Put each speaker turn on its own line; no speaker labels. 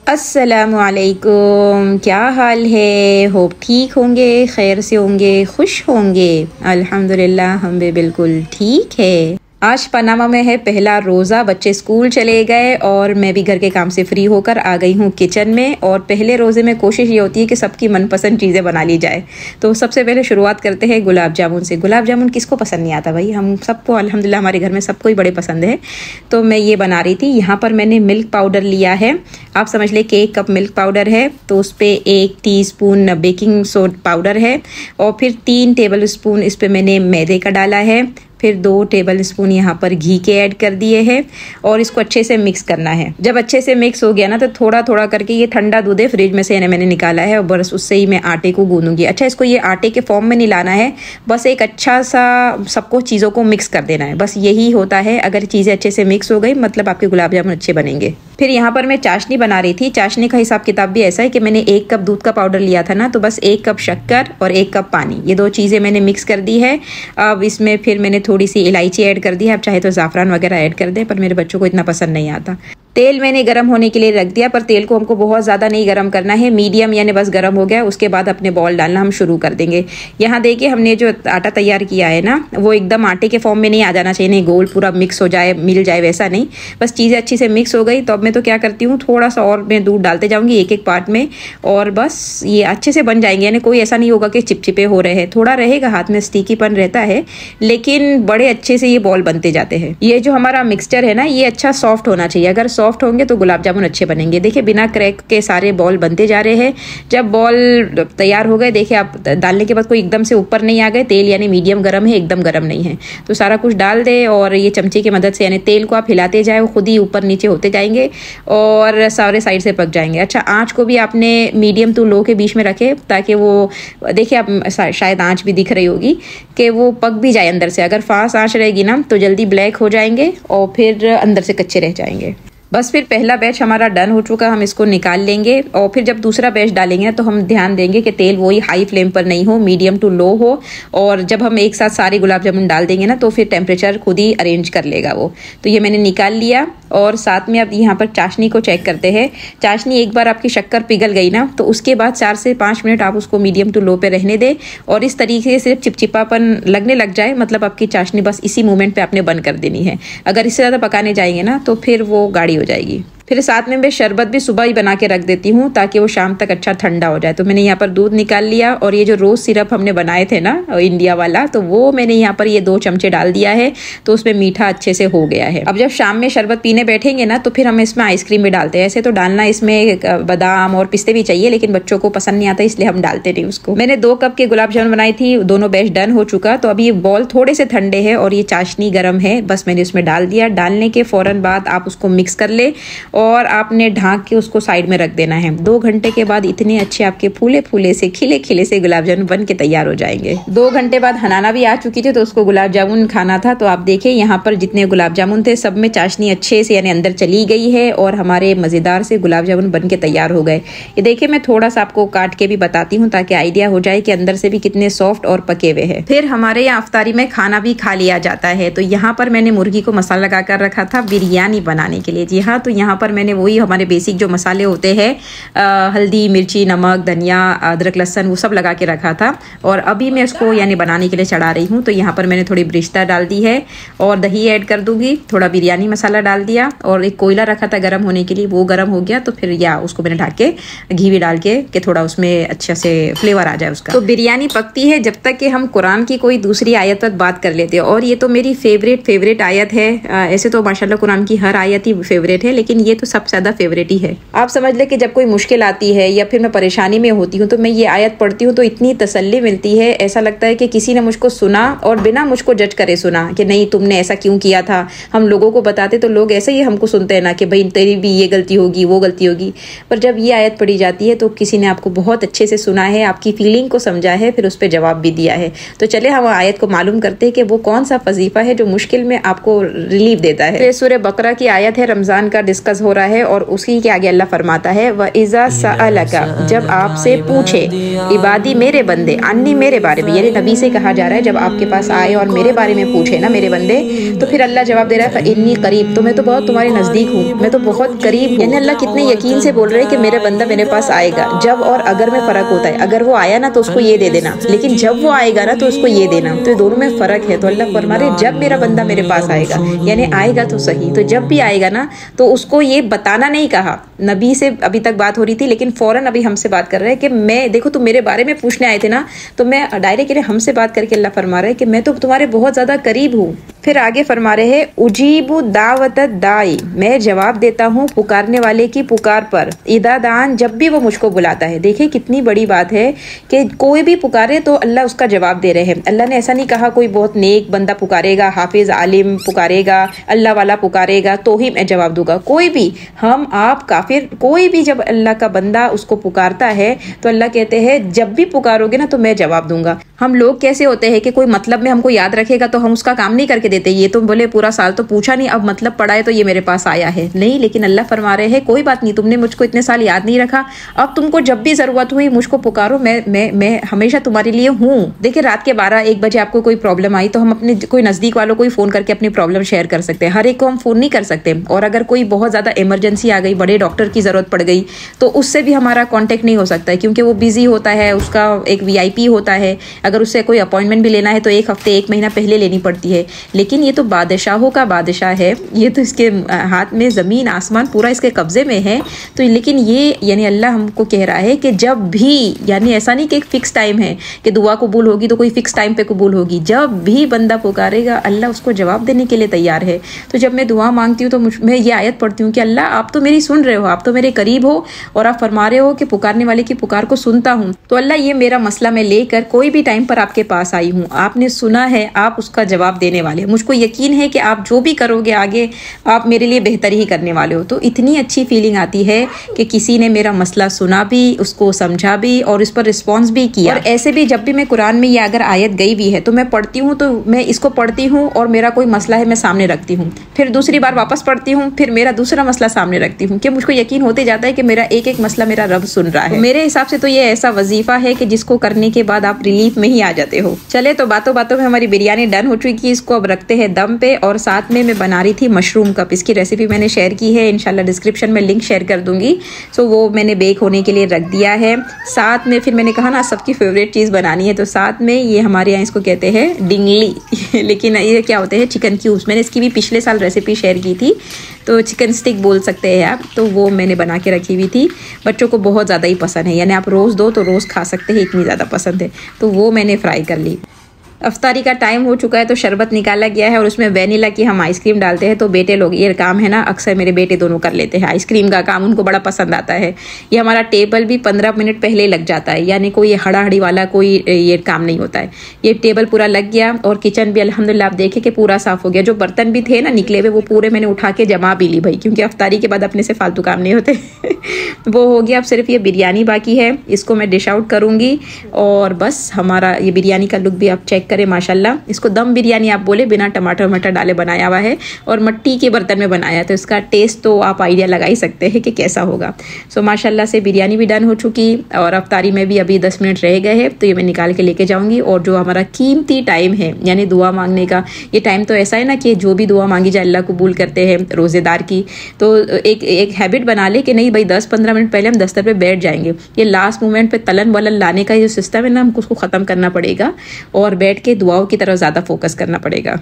अस्सलामुअलैकुम, क्या हाल है। होप ठीक होंगे, खैर से होंगे, खुश होंगे। अल्हम्दुलिल्लाह हम भी बिल्कुल ठीक है। आज पनामा में है पहला रोज़ा, बच्चे स्कूल चले गए और मैं भी घर के काम से फ्री होकर आ गई हूँ किचन में। और पहले रोज़े में कोशिश ये होती है कि सबकी मनपसंद चीज़ें बना ली जाए। तो सबसे पहले शुरुआत करते हैं गुलाब जामुन से। गुलाब जामुन किसको पसंद नहीं आता भाई, हम सबको अल्हम्दुलिल्लाह हमारे घर में सबको ही बड़े पसंद है। तो मैं ये बना रही थी। यहाँ पर मैंने मिल्क पाउडर लिया है, आप समझ लें कि 1 कप मिल्क पाउडर है। तो उस पर 1 टीस्पून बेकिंग सोडा पाउडर है और फिर 3 टेबल स्पून इस पर मैंने मैदे का डाला है। फिर 2 टेबल स्पून यहाँ पर घी के ऐड कर दिए हैं और इसको अच्छे से मिक्स करना है। जब अच्छे से मिक्स हो गया ना तो थोड़ा थोड़ा करके, ये ठंडा दूध है फ्रिज में से मैंने निकाला है और बस उससे ही मैं आटे को गूंदूंगी। अच्छा, इसको ये आटे के फॉर्म में नहीं लाना है, बस एक अच्छा सा सबको चीज़ों को मिक्स कर देना है, बस यही होता है। अगर चीज़ें अच्छे से मिक्स हो गई मतलब आपके गुलाब जामुन अच्छे बनेंगे। फिर यहाँ पर मैं चाशनी बना रही थी। चाशनी का हिसाब किताब भी ऐसा है कि मैंने 1 कप दूध का पाउडर लिया था ना, तो बस 1 कप शक्कर और 1 कप पानी, ये 2 चीज़ें मैंने मिक्स कर दी है। अब इसमें फिर मैंने थोड़ी सी इलायची ऐड कर दी है, आप चाहे तो ज़ाफ़रान वगैरह ऐड कर दें, पर मेरे बच्चों को इतना पसंद नहीं आता। तेल मैंने गरम होने के लिए रख दिया, पर तेल को हमको बहुत ज़्यादा नहीं गरम करना है, मीडियम यानी बस गरम हो गया उसके बाद अपने बॉल डालना हम शुरू कर देंगे। यहाँ देखिए हमने जो आटा तैयार किया है ना, वो एकदम आटे के फॉर्म में नहीं आ जाना चाहिए, नहीं गोल पूरा मिक्स हो जाए मिल जाए वैसा नहीं, बस चीज़ें अच्छी से मिक्स हो गई। तो अब मैं तो क्या करती हूँ, थोड़ा सा और मैं दूध डालते जाऊँगी एक एक पार्ट में और बस ये अच्छे से बन जाएंगे। यानी कोई ऐसा नहीं होगा कि चिपचिपे हो रहे हैं, थोड़ा रहेगा हाथ में स्टिकीपन रहता है, लेकिन बड़े अच्छे से ये बॉल बनते जाते हैं। ये जो हमारा मिक्सचर है ना, ये अच्छा सॉफ्ट होना चाहिए, अगर सॉफ्ट होंगे तो गुलाब जामुन अच्छे बनेंगे। देखिए बिना क्रैक के सारे बॉल बनते जा रहे हैं। जब बॉल तैयार हो गए, देखिए आप डालने के बाद कोई एकदम से ऊपर नहीं आ गए, तेल यानी मीडियम गर्म है, एकदम गर्म नहीं है। तो सारा कुछ डाल दे और ये चमचे की मदद से यानी तेल को आप हिलाते जाए, वो खुद ही ऊपर नीचे होते जाएंगे और सारे साइड से पक जाएंगे। अच्छा, आँच को भी आपने मीडियम टू लो के बीच में रखे ताकि वो, देखिए आप शायद आँच भी दिख रही होगी कि वो पक भी जाए अंदर से। अगर फास्ट आँच रहेगी ना तो जल्दी ब्लैक हो जाएंगे और फिर अंदर से कच्चे रह जाएंगे। बस फिर पहला बैच हमारा डन हो चुका, हम इसको निकाल लेंगे और फिर जब दूसरा बैच डालेंगे तो हम ध्यान देंगे कि तेल वही हाई फ्लेम पर नहीं हो, मीडियम टू लो हो। और जब हम एक साथ सारे गुलाब जामुन डाल देंगे ना तो फिर टेम्परेचर खुद ही अरेंज कर लेगा वो। तो ये मैंने निकाल लिया और साथ में अब यहाँ पर चाशनी को चेक करते हैं। चाशनी एक बार आपकी शक्कर पिघल गई ना तो उसके बाद 4 से 5 मिनट आप उसको मीडियम टू लो पे रहने दें और इस तरीके से चिपचिपापन लगने लग जाए, मतलब आपकी चाशनी बस इसी मोमेंट पे आपने बंद कर देनी है। अगर इससे ज़्यादा पकाने जाएंगे ना तो फिर वो गाढ़ी हो जाएगी। फिर साथ में मैं शरबत भी सुबह ही बना के रख देती हूँ ताकि वो शाम तक अच्छा ठंडा हो जाए। तो मैंने यहाँ पर दूध निकाल लिया और ये जो रोज़ सिरप हमने बनाए थे ना इंडिया वाला, तो वो मैंने यहाँ पर ये 2 चमचे डाल दिया है, तो उसमें मीठा अच्छे से हो गया है। अब जब शाम में शरबत पीने बैठेंगे ना तो फिर हम इसमें आइसक्रीम भी डालते हैं। ऐसे तो डालना इसमें बादाम और पिस्ते भी चाहिए, लेकिन बच्चों को पसंद नहीं आता इसलिए हम डालते नहीं उसको। मैंने 2 कप के गुलाब जामुन बनाई थी, दोनों बैच डन हो चुका। तो अभी ये बॉल थोड़े से ठंडे है और ये चाशनी गर्म है, बस मैंने इसमें डाल दिया। डालने के फौरन बाद आप उसको मिक्स कर ले और आपने ढांक के उसको साइड में रख देना है। 2 घंटे के बाद इतने अच्छे आपके फूले फूले से खिले खिले से गुलाब जामुन बन के तैयार हो जाएंगे। 2 घंटे बाद हनाना भी आ चुकी थी तो उसको गुलाब जामुन खाना था। तो आप देखिए यहाँ पर जितने गुलाब जामुन थे सब में चाशनी अच्छे से यानी अंदर चली गई है और हमारे मज़ेदार से गुलाब जामुन बन के तैयार हो गए। ये देखिए मैं थोड़ा सा आपको काट के भी बताती हूँ ताकि आइडिया हो जाए कि अंदर से भी कितने सॉफ्ट और पके हुए हैं। फिर हमारे यहाँ अफ्तारी में खाना भी खा लिया जाता है। तो यहाँ पर मैंने मुर्गी को मसाला लगा कर रखा था बिरयानी बनाने के लिए। जी हाँ, तो यहाँ पर मैंने वही हमारे बेसिक जो मसाले होते हैं, हल्दी मिर्ची नमक धनिया अदरक लहसुन वो सब लगा के रखा था और अभी मैं उसको यानी बनाने के लिए चढ़ा रही हूँ। तो यहाँ पर मैंने थोड़ी ब्रिश्ता डाल दी है और दही ऐड कर दूंगी, थोड़ा बिरयानी मसाला डाल दिया और एक कोयला रखा था गर्म होने के लिए, वो गर्म हो गया। तो फिर या उसको मैंने ढक के घी भी डाल के थोड़ा उसमें अच्छे से फ्लेवर आ जाए उसका। तो बिरयानी पकती है जब तक कि हम कुरान की कोई दूसरी आयत पर बात कर लेते हैं और ये तो मेरी फेवरेट आयत है। ऐसे तो माशाल्लाह कुरान की हर आयत ही फेवरेट है, लेकिन ये तो सबसे ज़्यादा फेवरेट ही है। आप समझ ले कि जब कोई मुश्किल आती है या फिर मैं परेशानी में होती हूँ तो मैं ये आयत पढ़ती हूँ तो इतनी तसल्ली मिलती है, ऐसा लगता है कि किसी ने मुझको सुना और बिना मुझको जज करे सुना कि नहीं तुमने ऐसा क्यों किया था। हम लोगों को बताते तो लोग ऐसे ही हमको सुनते हैं ना कि भाई तेरी भी ये गलती होगी वो गलती होगी, पर जब ये आयत पढ़ी जाती है तो किसी ने आपको बहुत अच्छे से सुना है, आपकी फीलिंग को समझा है, फिर उस पर जवाब भी दिया है। तो चले हम आयत को मालूम करते हैं कि वो कौन सा वजीफा है जो मुश्किल में आपको रिलीफ देता है। सूरह बकरा की आयत है, रमजान का जिसका अर्ज हो रहा है और उसी के आगे अल्लाह फरमाता है व इज़ा सअलका, जब आपसे पूछे इबादी मेरे बंदे अन्नी मेरे बारे में, यानी नबी से कहा जा रहा है जब आपके पास आए और मेरे बारे में पूछे ना मेरे बंदे, तो फिर अल्लाह जवाब दे रहा है इन्नी करीब, तो मैं तो बहुत तुम्हारे नज़दीक हूँ, मैं तो बहुत करीब हूँ। यानी अल्लाह कितने यकीन से बोल रहे हैं कि मेरा बंदा मेरे पास आएगा। जब और अगर में फ़र्क होता है, अगर वो आया ना तो उसको ये दे देना, लेकिन जब वो आएगा ना तो उसको ये देना, तो दोनों में फ़र्क है। तो अल्लाह फरमा रहे जब मेरा बंदा मेरे पास आएगा, यानी आएगा तो सही, तो जब भी आएगा ना तो उसको ये बताना नहीं कहा। नबी से अभी तक बात हो रही थी, लेकिन फ़ौरन अभी हमसे बात कर रहे हैं कि मैं देखो तुम मेरे बारे में पूछने आए थे ना, तो मैं डायरेक्टली हमसे बात करके अल्लाह फरमा रहे हैं कि मैं तो तुम्हारे बहुत ज़्यादा करीब हूँ। फिर आगे फरमा रहे हैं उजीबु दावत दाई, मैं जवाब देता हूँ पुकारने वाले की पुकार पर, इदा दान, जब भी वो मुझको बुलाता है। देखिए कितनी बड़ी बात है कि कोई भी पुकारे तो अल्लाह उसका जवाब दे रहे हैं। अल्लाह ने ऐसा नहीं कहा कोई बहुत नेक बंदा पुकारेगा, हाफिज आलिम पुकारेगा, अल्लाह वाला पुकारेगा तो ही मैं जवाब दूंगा। कोई भी, हम आप काफिर, कोई भी जब अल्लाह का बंदा उसको पुकारता है तो अल्लाह कहते हैं जब भी पुकारोगे ना तो मैं जवाब दूंगा। हम लोग कैसे होते हैं कि कोई मतलब में हमको याद रखेगा तो हम उसका काम नहीं करके देते, ये तो बोले पूरा साल तो पूछा नहीं, अब मतलब पड़ा है तो ये मेरे पास आया है। नहीं, लेकिन अल्लाह फरमा रहे हैं कोई बात नहीं, तुमने मुझको इतने साल याद नहीं रखा, अब तुमको जब भी जरूरत हुई मुझको पुकारो, मैं हमेशा तुम्हारे लिए हूँ। देखिए रात के 12-1 बजे आपको कोई प्रॉब्लम आई तो हम अपने कोई नजदीक वालों को ही फोन करके अपनी प्रॉब्लम शेयर कर सकते हैं, हर एक को हम फोन नहीं कर सकते। और अगर कोई बहुत ज्यादा इमरजेंसी आ गई, बड़े डॉक्टर की जरूरत पड़ गई, तो उससे भी हमारा कॉन्टेक्ट नहीं हो सकता है, क्योंकि वो बिजी होता है, उसका एक VIP होता है। अगर उससे कोई अपॉइंटमेंट भी लेना है तो 1 हफ्ते 1 महीना पहले लेनी पड़ती है। लेकिन ये तो बादशाहों का बादशाह है, ये तो इसके हाथ में ज़मीन आसमान पूरा इसके कब्जे में है। तो लेकिन ये यानी अल्लाह हमको कह रहा है कि जब भी, यानी ऐसा नहीं कि एक फिक्स टाइम है कि दुआ कबूल होगी तो कोई फिक्स टाइम पे कबूल होगी, जब भी बंदा पुकारेगा अल्लाह उसको जवाब देने के लिए तैयार है। तो जब मैं दुआ मांगती हूँ तो मैं ये आयत पढ़ती हूँ कि अल्लाह आप तो मेरी सुन रहे हो, आप तो मेरे करीब हो और आप फरमा रहे हो कि पुकारने वाले की पुकार को सुनता हूँ। तो अल्लाह ये मेरा मसला मैं लेकर कोई भी टाइम पर आपके पास आई हूँ, आपने सुना है, आप उसका जवाब देने वाले, मुझको यकीन है कि आप जो भी करोगे आगे आप मेरे लिए बेहतर ही करने वाले हो। तो इतनी अच्छी फीलिंग आती है कि किसी ने मेरा मसला सुना भी, उसको समझा भी और इस पर रिस्पॉन्स भी किया। और ऐसे भी जब भी मैं कुरान में ये अगर आयत गई भी है तो मैं पढ़ती हूँ, तो मैं इसको पढ़ती हूँ और मेरा कोई मसला है मैं सामने रखती हूँ, फिर दूसरी बार वापस पढ़ती हूँ, फिर मेरा दूसरा मसला सामने रखती हूँ, कि मुझको यकीन होते जाता है कि मेरा एक एक मसला मेरा रब सुन रहा है। मेरे हिसाब से तो ये ऐसा वजीफा है कि जिसको करने के बाद आप रिलीफ में ही आ जाते हो। चले तो बातों बातों में हमारी बिरयानी डन हो चुकी है, इसको अब रखते हैं दम पे। और साथ में मैं बना रही थी मशरूम कप, इसकी रेसिपी मैंने शेयर की है, इंशाल्लाह डिस्क्रिप्शन में लिंक शेयर कर दूंगी। सो वो मैंने बेक होने के लिए रख दिया है। साथ में फिर मैंने कहा ना सबकी फेवरेट चीज़ बनानी है, तो साथ में ये हमारे यहाँ इसको कहते हैं डिंगली लेकिन ये क्या होते हैं, चिकन क्यूब्स। मैंने इसकी भी पिछले साल रेसिपी शेयर की थी, तो चिकन स्टिक बोल सकते हैं आप। तो वो मैंने बना के रखी हुई थी, बच्चों को बहुत ज़्यादा ही पसंद है, यानी आप रोज़ दो तो रोज़ खा सकते हैं, इतनी ज़्यादा पसंद है। तो वो मैंने फ्राई कर ली। अफ्तारी का टाइम हो चुका है तो शरबत निकाला गया है और उसमें वेनिला की हम आइसक्रीम डालते हैं। तो बेटे लोग, ये काम है ना अक्सर मेरे बेटे दोनों कर लेते हैं, आइसक्रीम का काम उनको बड़ा पसंद आता है। ये हमारा टेबल भी 15 मिनट पहले लग जाता है, यानी कोई हड़ाहड़ी वाला कोई ये काम नहीं होता है। ये टेबल पूरा लग गया और किचन भी अल्हम्दुलिल्लाह आप देखें कि पूरा साफ हो गया। जो बर्तन भी थे ना निकले हुए वो पूरे मैंने उठा के जमा भी ली भाई, क्योंकि अफ्तारी के बाद अपने से फालतू काम नहीं होते वो हो गया। अब सिर्फ ये बिरयानी बाकी है, इसको मैं डिश आउट करूँगी और बस हमारा ये बिरयानी का लुक भी आप चेक करें माशाल्लाह। इसको दम बिरयानी आप बोले, बिना टमाटर मटर डाले बनाया हुआ है और मिट्टी के बर्तन में बनाया है, तो इसका टेस्ट तो आप आइडिया लगा ही सकते हैं कि कैसा होगा। सो माशाल्लाह से बिरयानी भी डन हो चुकी और अफ्तारी में भी अभी 10 मिनट रह गए हैं, तो ये मैं निकाल के लेके जाऊंगी। और जो हमारा कीमती टाइम है यानी दुआ मांगने का, ये टाइम तो ऐसा है ना कि जो भी दुआ मांगी जाए अल्लाह कबूल करते हैं रोज़ेदार की। तो एक हैबिट बना ले कि नहीं भाई 10-15 मिनट पहले हम दस्तर पे बैठ जाएंगे। ये लास्ट मोमेंट पे तलन वलन लाने का जो सिस्टम है ना, हमको उसको ख़त्म करना पड़ेगा और बैठ के दुआओं की तरफ ज़्यादा फोकस करना पड़ेगा।